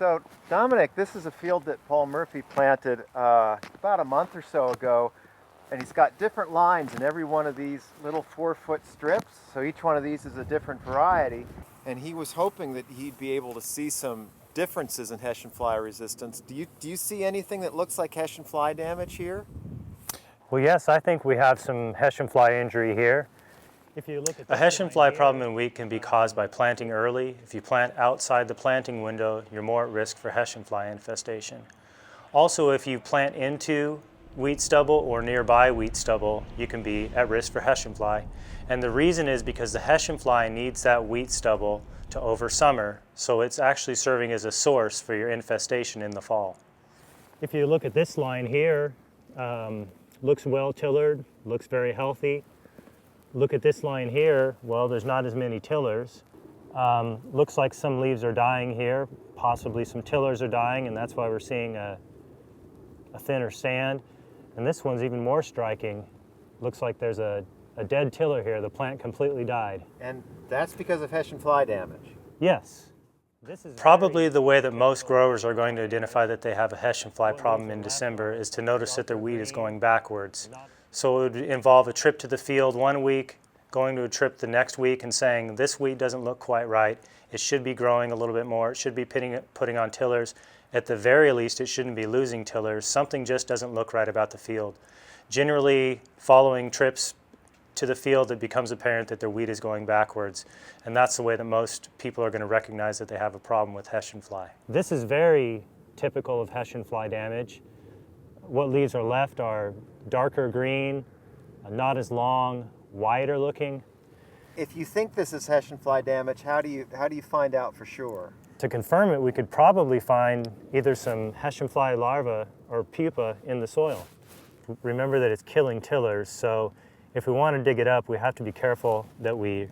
So, Dominic, this is a field that Paul Murphy planted about a month or so ago, and he's got different lines in every one of these little 4-foot strips. So each one of these is a different variety, and he was hoping that he'd be able to see some differences in Hessian fly resistance. Do you see anything that looks like Hessian fly damage here? Well, yes, I think we have some Hessian fly injury here. If you look at a Hessian fly problem in wheat can be caused by planting early. If you plant outside the planting window, you're more at risk for Hessian fly infestation. Also, if you plant into wheat stubble or nearby wheat stubble, you can be at risk for Hessian fly. And the reason is because the Hessian fly needs that wheat stubble to oversummer, so it's actually serving as a source for your infestation in the fall. If you look at this line here, looks well tillered, looks very healthy. Look at this line here, well, there's not as many tillers. Looks like some leaves are dying here, possibly some tillers are dying, and that's why we're seeing a thinner stand. And this one's even more striking. Looks like there's a dead tiller here. The plant completely died. And that's because of Hessian fly damage? Yes. This is probably the way that most growers are going to identify that they have a Hessian fly problem in December is to notice that their wheat is going backwards. So it would involve a trip to the field one week, going to a trip the next week and saying, this wheat doesn't look quite right. It should be growing a little bit more. It should be putting on tillers. At the very least, it shouldn't be losing tillers. Something just doesn't look right about the field. Generally, following trips to the field, it becomes apparent that their wheat is going backwards. And that's the way that most people are going to recognize that they have a problem with Hessian fly. This is very typical of Hessian fly damage. What leaves are left are darker green, not as long, wider looking. If you think this is Hessian fly damage, how do you find out for sure? To confirm it, we could probably find either some Hessian fly larvae or pupa in the soil. Remember that it's killing tillers, so if we want to dig it up, we have to be careful that we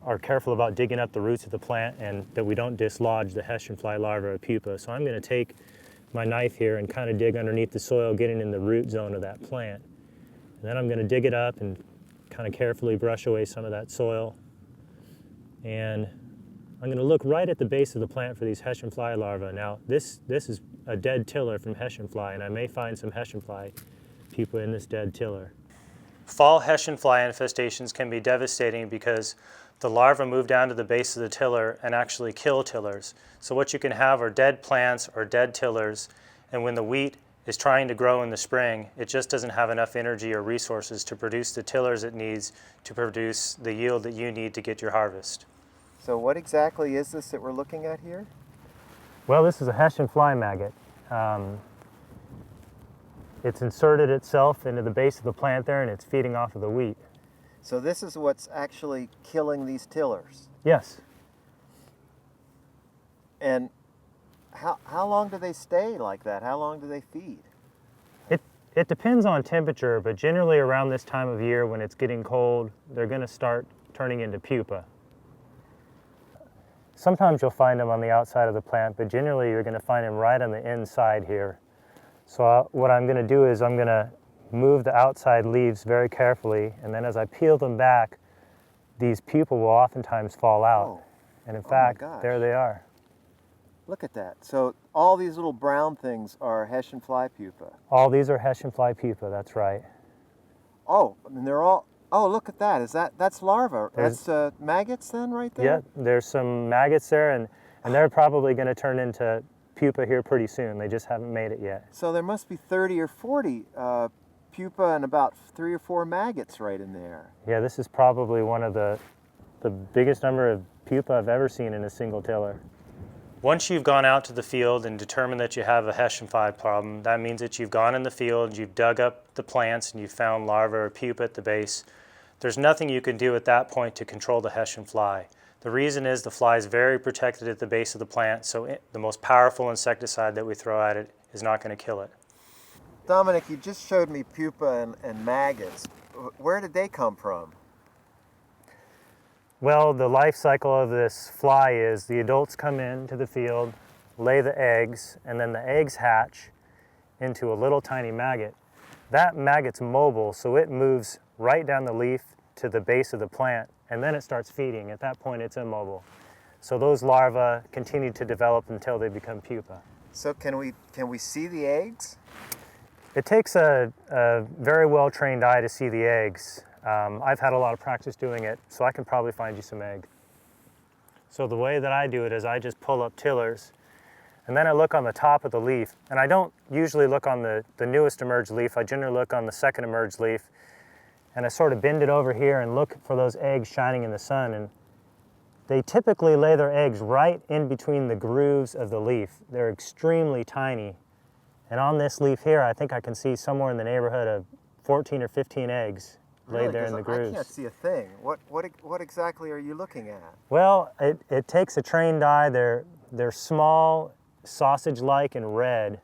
are careful about digging up the roots of the plant and that we don't dislodge the Hessian fly larva or pupa. So I'm going to take my knife here and kind of dig underneath the soil, getting in the root zone of that plant. And then I'm going to dig it up and kind of carefully brush away some of that soil. And I'm going to look right at the base of the plant for these Hessian fly larvae. Now, this is a dead tiller from Hessian fly, and I may find some Hessian fly pupa in this dead tiller. Fall Hessian fly infestations can be devastating because the larvae move down to the base of the tiller and actually kill tillers. So what you can have are dead plants or dead tillers, and when the wheat is trying to grow in the spring, it just doesn't have enough energy or resources to produce the tillers it needs to produce the yield that you need to get your harvest. So what exactly is this that we're looking at here? Well, this is a Hessian fly maggot. It's inserted itself into the base of the plant there, and it's feeding off of the wheat. So this is what's actually killing these tillers? Yes. And how long do they stay like that? How long do they feed? It depends on temperature, but generally around this time of year when it's getting cold, they're going to start turning into pupa. Sometimes you'll find them on the outside of the plant, but generally you're going to find them right on the inside here. So what I'm going to do is I'm going to move the outside leaves very carefully, and then as I peel them back, these pupa will oftentimes fall out. Oh. And in fact, there they are. Look at that. So all these little brown things are Hessian fly pupa. All these are Hessian fly pupa, that's right. Oh, and they're all, oh, look at that. That's larvae. That's maggots then right there? Yeah, there's some maggots there, and they're probably going to turn into pupa here pretty soon. They just haven't made it yet. So there must be 30 or 40 pupa and about 3 or 4 maggots right in there. Yeah, this is probably one of the biggest number of pupa I've ever seen in a single tiller. Once you've gone out to the field and determined that you have a Hessian fly problem, that means that you've gone in the field, you've dug up the plants, and you've found larvae or pupa at the base. There's nothing you can do at that point to control the Hessian fly. The reason is the fly is very protected at the base of the plant, so the most powerful insecticide that we throw at it is not going to kill it. Dominic, you just showed me pupa and maggots. Where did they come from? Well, the life cycle of this fly is the adults come into the field, lay the eggs, and then the eggs hatch into a little tiny maggot. That maggot's mobile, so it moves right down the leaf to the base of the plant, and then it starts feeding. At that point, it's immobile. So those larvae continue to develop until they become pupa. So can we see the eggs? It takes a very well-trained eye to see the eggs. I've had a lot of practice doing it, so I can probably find you some egg. So the way that I do it is I just pull up tillers, and then I look on the top of the leaf. And I don't usually look on the newest emerged leaf. I generally look on the second emerged leaf, and I sort of bend it over here and look for those eggs shining in the sun. And they typically lay their eggs right in between the grooves of the leaf. They're extremely tiny. And on this leaf here, I think I can see somewhere in the neighborhood of 14 or 15 eggs laid there in the grooves. I can't see a thing. What exactly are you looking at? Well, it takes a trained eye. They're small, sausage-like, and red.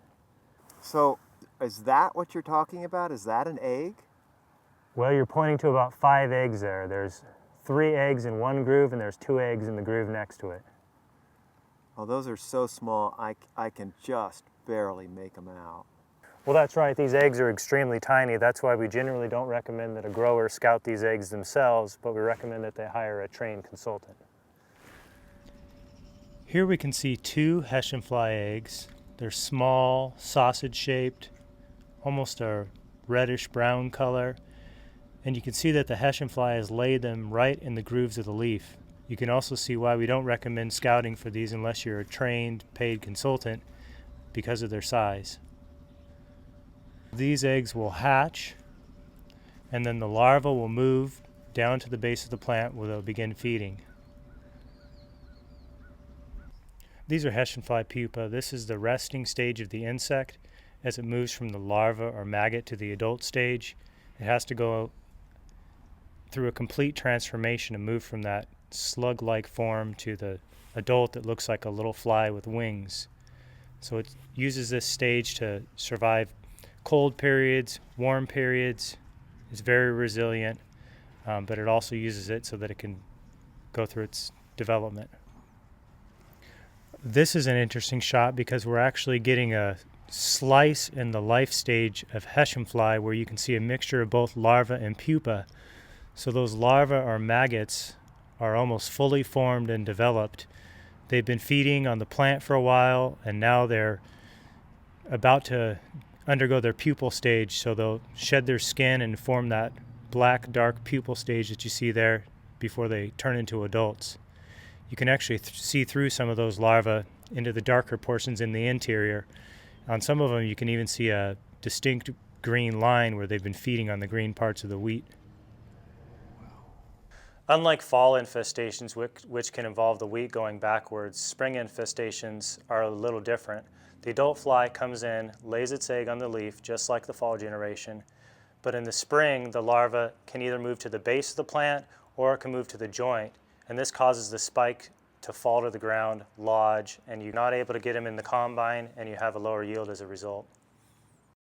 So is that what you're talking about? Is that an egg? Well, you're pointing to about 5 eggs there. There's 3 eggs in one groove, and there's 2 eggs in the groove next to it. Oh, those are so small, I can just barely make them out. Well, that's right. These eggs are extremely tiny. That's why we generally don't recommend that a grower scout these eggs themselves, but we recommend that they hire a trained consultant. Here we can see 2 Hessian fly eggs. They're small, sausage-shaped, almost a reddish-brown color. And you can see that the Hessian fly has laid them right in the grooves of the leaf. You can also see why we don't recommend scouting for these unless you're a trained, paid consultant, because of their size. These eggs will hatch, and then the larva will move down to the base of the plant where they'll begin feeding. These are Hessian fly pupa. This is the resting stage of the insect. As it moves from the larva or maggot to the adult stage, it has to go through a complete transformation and move from that slug-like form to the adult that looks like a little fly with wings. So it uses this stage to survive cold periods, warm periods. It's very resilient, but it also uses it so that it can go through its development. This is an interesting shot because we're actually getting a slice in the life stage of Hessian fly where you can see a mixture of both larva and pupa. So those larvae or maggots are almost fully formed and developed. They've been feeding on the plant for a while, and now they're about to undergo their pupal stage, so they'll shed their skin and form that black, dark pupal stage that you see there before they turn into adults. You can actually see through some of those larvae into the darker portions in the interior. On some of them, you can even see a distinct green line where they've been feeding on the green parts of the wheat. Unlike fall infestations, which can involve the wheat going backwards, spring infestations are a little different. The adult fly comes in, lays its egg on the leaf, just like the fall generation. But in the spring, the larva can either move to the base of the plant or it can move to the joint. And this causes the spike to fall to the ground, lodge, and you're not able to get them in the combine, and you have a lower yield as a result.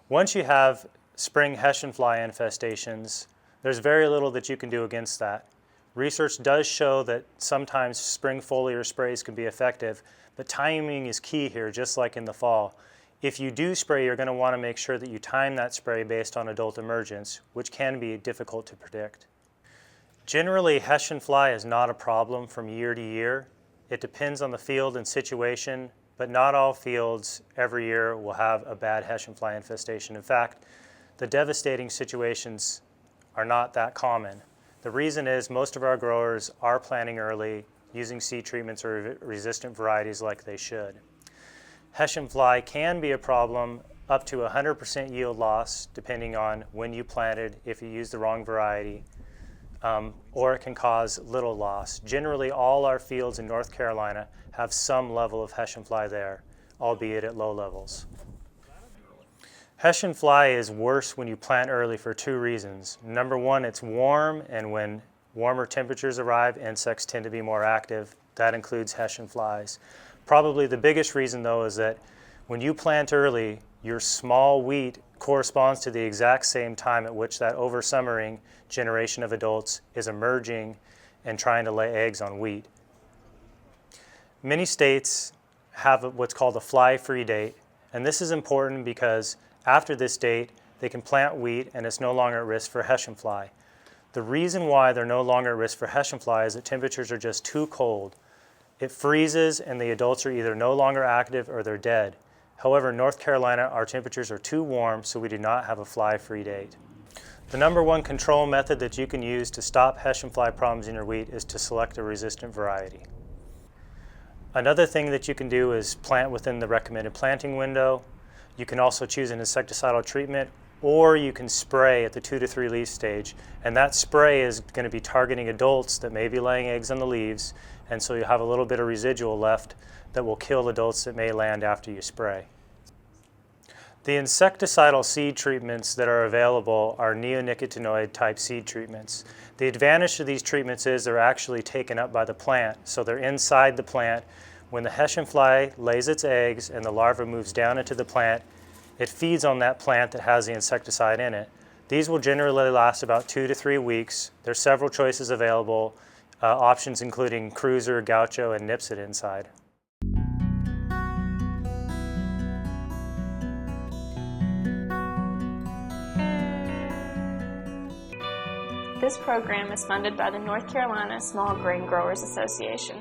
Once you have spring Hessian fly infestations, there's very little that you can do against that. Research does show that sometimes spring foliar sprays can be effective, but timing is key here, just like in the fall. If you do spray, you're going to want to make sure that you time that spray based on adult emergence, which can be difficult to predict. Generally, Hessian fly is not a problem from year to year. It depends on the field and situation, but not all fields every year will have a bad Hessian fly infestation. In fact, the devastating situations are not that common. The reason is most of our growers are planting early, using seed treatments or resistant varieties like they should. Hessian fly can be a problem up to 100% yield loss depending on when you planted, if you used the wrong variety, or it can cause little loss. Generally, all our fields in North Carolina have some level of Hessian fly there, albeit at low levels. Hessian fly is worse when you plant early for 2 reasons. Number one, it's warm, and when warmer temperatures arrive, insects tend to be more active. That includes Hessian flies. Probably the biggest reason, though, is that when you plant early, your small wheat corresponds to the exact same time at which that oversummering generation of adults is emerging and trying to lay eggs on wheat. Many states have what's called a fly-free date, and this is important because after this date, they can plant wheat and it's no longer at risk for Hessian fly. The reason why they're no longer at risk for Hessian fly is that temperatures are just too cold. It freezes and the adults are either no longer active or they're dead. However, in North Carolina, our temperatures are too warm, so we do not have a fly-free date. The number one control method that you can use to stop Hessian fly problems in your wheat is to select a resistant variety. Another thing that you can do is plant within the recommended planting window. You can also choose an insecticidal treatment, or you can spray at the 2 to 3 leaf stage, and that spray is going to be targeting adults that may be laying eggs on the leaves, and so you have a little bit of residual left that will kill adults that may land after you spray. The insecticidal seed treatments that are available are neonicotinoid type seed treatments. The advantage to these treatments is they're actually taken up by the plant, so they're inside the plant. When the Hessian fly lays its eggs and the larva moves down into the plant, it feeds on that plant that has the insecticide in it. These will generally last about 2 to 3 weeks. There's several choices available, options including Cruiser, Gaucho, and Nipsit inside. This program is funded by the North Carolina Small Grain Growers Association.